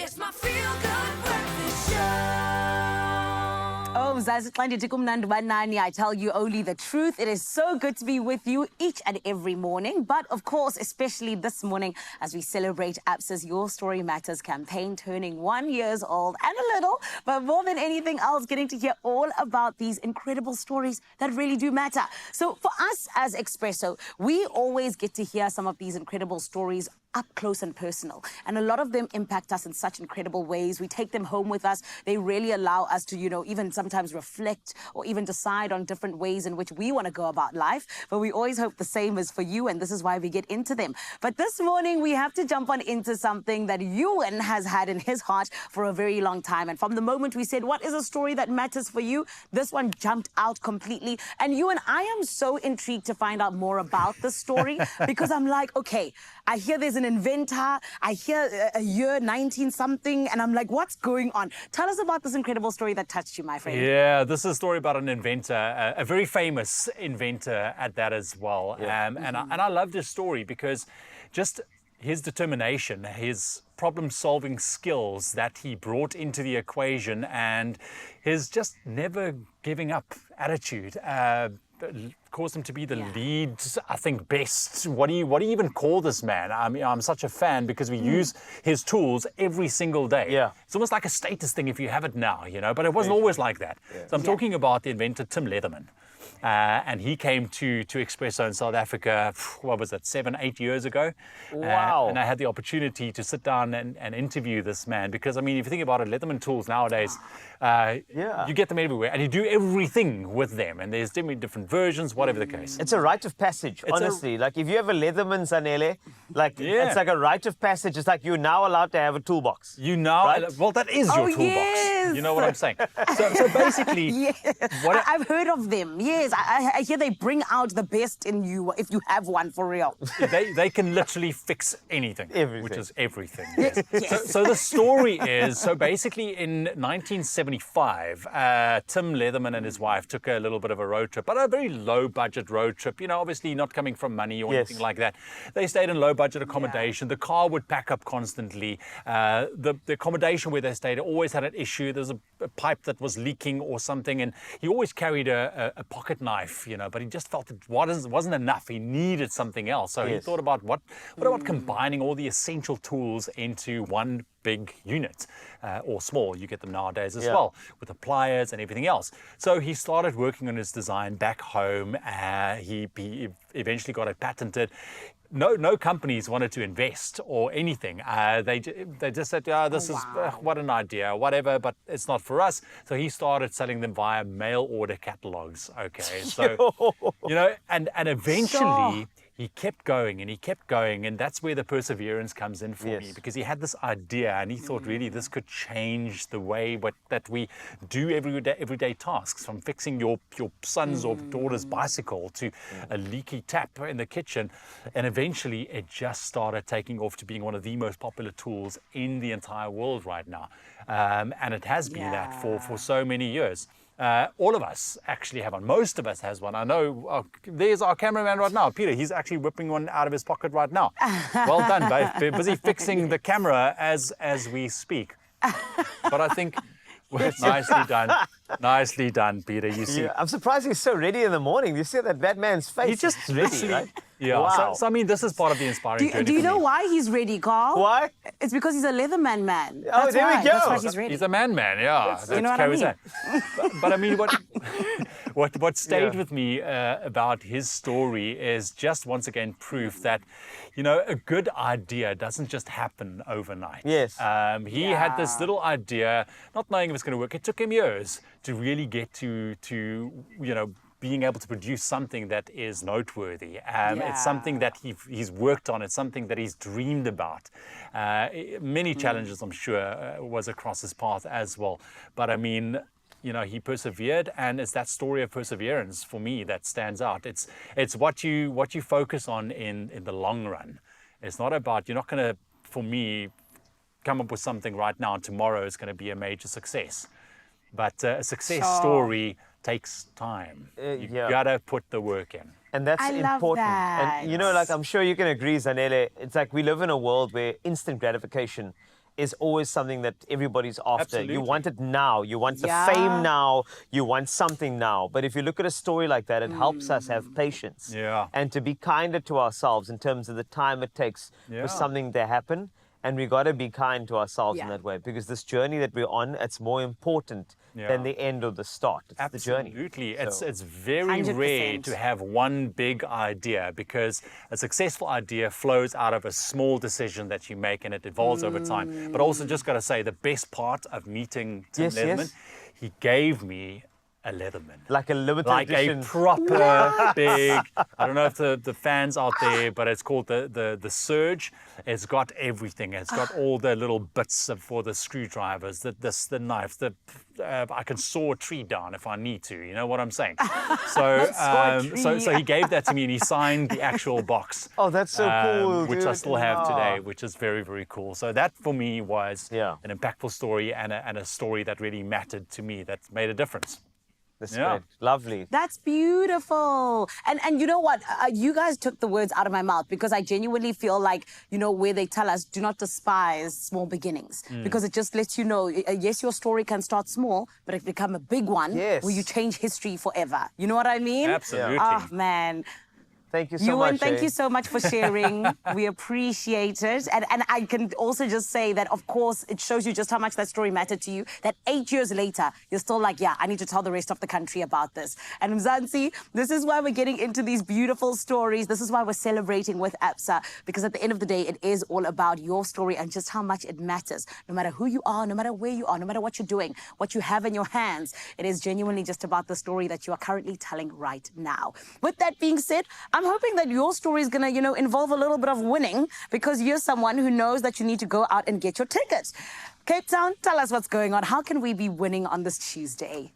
It's my feel-good breakfast show. Oh, I tell you only the truth. It is so good to be with you each and every morning. But of course, especially this morning, as we celebrate ABSA's Your Story Matters campaign turning 1 year old and a little, but more than anything else, getting to hear all about these incredible stories that really do matter. So for us as Expresso, we always get to hear some of these incredible stories up close and personal. And a lot of them impact us in such incredible ways. We take them home with us. They really allow us to, even sometimes reflect or even decide on different ways in which we want to go about life. But we always hope the same is for you, and this is why we get into them. But this morning, we have to jump on into something that Ewan has had in his heart for a very long time. And from the moment we said, what is a story that matters for you? This one jumped out completely. And Ewan, I am so intrigued to find out more about this story because I'm like, okay, I hear there's an inventor, I hear a year 19-something, and I'm like, what's going on? Tell us about this incredible story that touched you, my friend. Yeah, this is a story about an inventor, a very famous inventor at that as well. Yeah. And I love this story because just his determination, his problem-solving skills that he brought into the equation, and his just never giving up attitude caused him to be the lead, I think, best. What do you even call this man? I mean, I'm such a fan because we use his tools every single day. Yeah. It's almost like a status thing if you have it now, but it wasn't always like that. Yeah. So I'm talking about the inventor Tim Leatherman. And he came to Expresso in South Africa, 7, 8 years ago. Wow. And I had the opportunity to sit down and interview this man because, I mean, if you think about it, Leatherman tools nowadays, you get them everywhere and you do everything with them. And there's different versions, whatever the case. It's a rite of passage, honestly. Like, if you have a Leatherman Zanele, it's like a rite of passage. It's like you're now allowed to have a toolbox. Well, that is your toolbox. Yes. You know what I'm saying? So basically, Yes. I've heard of them. Yes, I hear they bring out the best in you if you have one for real. they can literally fix anything, Everything. which is everything. Yes. So the story is, basically in 1975, Tim Leatherman and his wife took a little bit of a road trip, but a very low budget road trip, obviously not coming from money or anything like that. They stayed in low budget accommodation. The car would pack up constantly. The accommodation where they stayed always had an issue. There's a pipe that was leaking or something, and he always carried a pocket knife, but he just felt it wasn't enough. He needed something else. So he thought about what about combining all the essential tools into one big unit, or small, you get them nowadays as well, with the pliers and everything else. So he started working on his design back home. He eventually got it patented. No companies wanted to invest or anything. They just said, this is what an idea, whatever, but it's not for us. So he started selling them via mail order catalogs. Okay, so and eventually he kept going and he kept going, and that's where the perseverance comes in for me, because he had this idea and he thought really this could change the way that we do everyday tasks, from fixing your son's or daughter's bicycle to a leaky tap in the kitchen. And eventually it just started taking off to being one of the most popular tools in the entire world right now. And it has been that for so many years. All of us actually have one. Most of us has one. I know, there's our cameraman right now, Peter. He's actually whipping one out of his pocket right now. Well done, babe. Busy fixing the camera as we speak. But I think, nicely done. Nicely done, Peter. You see. Yeah, I'm surprised he's so ready in the morning. You see that man's face. He's just ready, right? Yeah. Wow. So I mean, this is part of the inspiring journey. Do you for know me. why he's ready, Carl? Why? It's because he's a Leatherman man. Oh, That's there we why. go. That's why he's ready. He's a man, yeah. You know what I mean? But I mean, what stayed with me about his story is just once again proof that, a good idea doesn't just happen overnight. Yes. He had this little idea, not knowing if it's going to work. It took him years to really get to being able to produce something that is noteworthy. It's something that he's worked on. It's something that he's dreamed about. Many challenges, I'm sure, was across his path as well. But I mean, he persevered, and it's that story of perseverance for me that stands out. It's what you focus on in the long run. It's not about, you're not going to, for me, come up with something right now and tomorrow is going to be a major success. But a success story takes time. You gotta put the work in. And that's I love important. that. And I'm sure you can agree, Zanele, it's like we live in a world where instant gratification is always something that everybody's after. Absolutely. You want it now. You want the Yeah. fame now. You want something now. But if you look at a story like that, it helps us have patience. Yeah. And to be kinder to ourselves in terms of the time it takes Yeah. for something to happen. And we got to be kind to ourselves in Yeah. that way, because this journey that we're on, it's more important than the end or the start. It's the journey. Absolutely. So- It's very 100%. rare to have one big idea, because a successful idea flows out of a small decision that you make and it evolves over time. But also just got to say, the best part of meeting Tim Yes, Leatherman, yes. he gave me a Leatherman. Like a limited Like edition. a proper big, I don't know if the fans out there, but it's called the Surge. It's got everything. It's got all the little bits for the screwdrivers, the knife, I can saw a tree down if I need to. You know what I'm saying? So, Saw a so tree. he gave that to me and he signed the actual box. Oh, that's so cool, Which I dude. still have Ah. today, which is very, very cool. So that for me was Yeah. an impactful story and a story that really mattered to me, that made a difference. That's Yeah. great. Lovely. That's beautiful. And you know what? You guys took the words out of my mouth, because I genuinely feel like, you know, where they tell us, do not despise small beginnings, because it just lets you know, yes, your story can start small, but it become a big one Yes. where you change history forever. You know what I mean? Absolutely. Oh, man. Thank you so Ewan, much. thank eh? you so much for sharing. We appreciate it. And I can also just say that, of course, it shows you just how much that story mattered to you, that 8 years later, you're still like, yeah, I need to tell the rest of the country about this. And Mzansi, this is why we're getting into these beautiful stories. This is why we're celebrating with ABSA, because at the end of the day, it is all about your story and just how much it matters. No matter who you are, no matter where you are, no matter what you're doing, what you have in your hands, it is genuinely just about the story that you are currently telling right now. With that being said, I'm hoping that your story is going to, you know, involve a little bit of winning, because you're someone who knows that you need to go out and get your tickets. Cape Town, tell us what's going on. How can we be winning on this Tuesday?